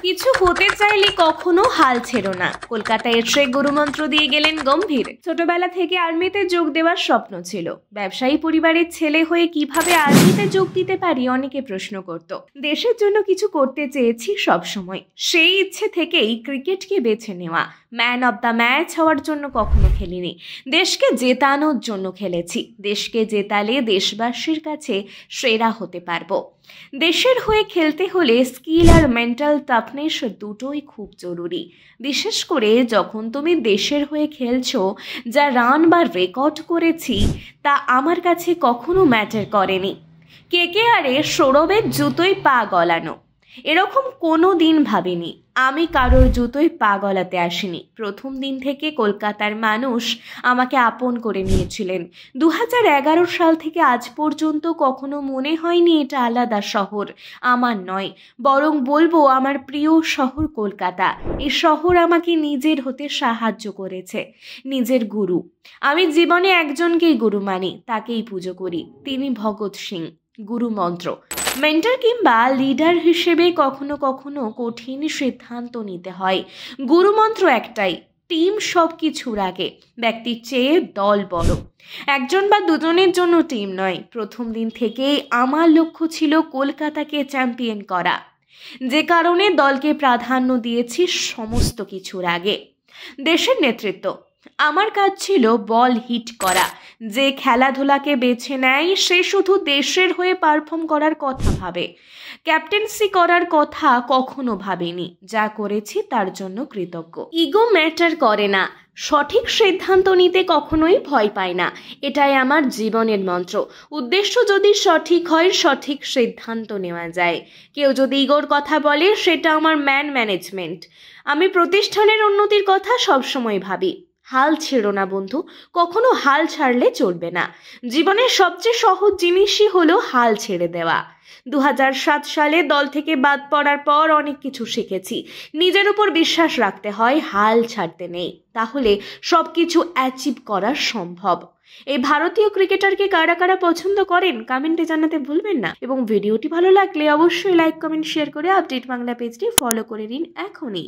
কিছু হতে চাইলে কখনো হাল ছেড়ো না। কলকাতায় এসে গুরুমন্ত্র দিয়ে গেলেন গম্ভীর। ছোটবেলা থেকে আর্মিতে যোগ দেওয়ার স্বপ্ন ছিল। ব্যবসায়ী পরিবারের ছেলে হয়ে কিভাবে আর্মিতে যোগ দিতে পারি অনেকে প্রশ্ন করত। দেশের জন্য কিছু করতে চেয়েছি সবসময়। সেই ইচ্ছে থেকেই ক্রিকেটকে বেছে নেওয়া। ম্যান অব দ্য ম্যাচ হওয়ার জন্য কখনো খেলিনি, দেশকে জেতানোর জন্য খেলেছি। দেশকে জেতালে দেশবাসীর কাছে সেরা হতে পারবো। দেশের হয়ে খেলতে হলে স্কিল আর মেন্টাল টাফনেস দুটোই খুব জরুরি। বিশেষ করে যখন তুমি দেশের হয়ে খেলছো, যা রান বা রেকর্ড করেছি তা আমার কাছে কখনো ম্যাটার করেনি। কেকেআরে সৌরভের জুতোয় পা গলানো, এরকম কোনো দিন ভাবিনি। আমি কারোর জুতোয় পা গলাতে আসিনি। প্রথম দিন থেকে কলকাতার মানুষ আমাকে আপন করে নিয়েছিলেন। 2011 সাল থেকে আজ পর্যন্ত কখনো মনে হয়নি এটা আলাদা শহর, আমার নয়। বরং বলবো আমার প্রিয় শহর কলকাতা। এই শহর আমাকে নিজের হতে সাহায্য করেছে, নিজের গুরু। আমি জীবনে একজনকেই গুরু মানি, তাকেই পুজো করি, তিনি ভগৎ সিং। গুরু মন্ত্র, মেন্টর কিংবা লিডার হিসেবে কখনো কখনো কঠিন সিদ্ধান্ত নিতে হয়। গুরুমন্ত্র একটাই, টিম সব কিছুর আগে, ব্যক্তির চেয়ে দল বড়। একজন বা দুজনের জন্য টিম নয়। প্রথম দিন থেকেই আমার লক্ষ্য ছিল কলকাতাকে চ্যাম্পিয়ন করা, যে কারণে দলকে প্রাধান্য দিয়েছি সমস্ত কিছুর আগে। দেশের নেতৃত্ব, আমার কাজ ছিল বল হিট করা। যে খেলাধুলাকে বেছে নেয় সে শুধু দেশের হয়ে পারফর্ম করার কথা ভাবে, ক্যাপ্টেন্সি করার কথা কখনো ভাবেনি। যা করেছি তার জন্য কৃতজ্ঞ। ইগো ম্যাটার করে না, সঠিক সিদ্ধান্ত নিতে কখনোই ভয় পায় না। এটাই আমার জীবনের মন্ত্র। উদ্দেশ্য যদি সঠিক হয়, সঠিক সিদ্ধান্ত নেওয়া যায়। কেউ যদি ইগোর কথা বলে, সেটা আমার ম্যানেজমেন্ট। আমি প্রতিষ্ঠানের উন্নতির কথা সবসময় ভাবি। হাল ছেড়ো না বন্ধু, কখনো হাল ছাড়লে চলবে না। জীবনের সবচেয়ে সহজ জিনিসই হলো হাল ছেড়ে দেওয়া। 2007 সালে দল থেকে বাদ পড়ার পর অনেক কিছু শিখেছি। নিজের উপর বিশ্বাস রাখতে হয়, হাল ছাড়তে নেই, তাহলে সবকিছু অ্যাচিভ করা সম্ভব। এই ভারতীয় ক্রিকেটারকে কারা কারা পছন্দ করেন কমেন্টে জানাতে ভুলবেন না। এবং ভিডিওটি ভালো লাগলে অবশ্যই লাইক, কমেন্ট, শেয়ার করে আপডেট বাংলা পেজটি ফলো করে নিন এখনই।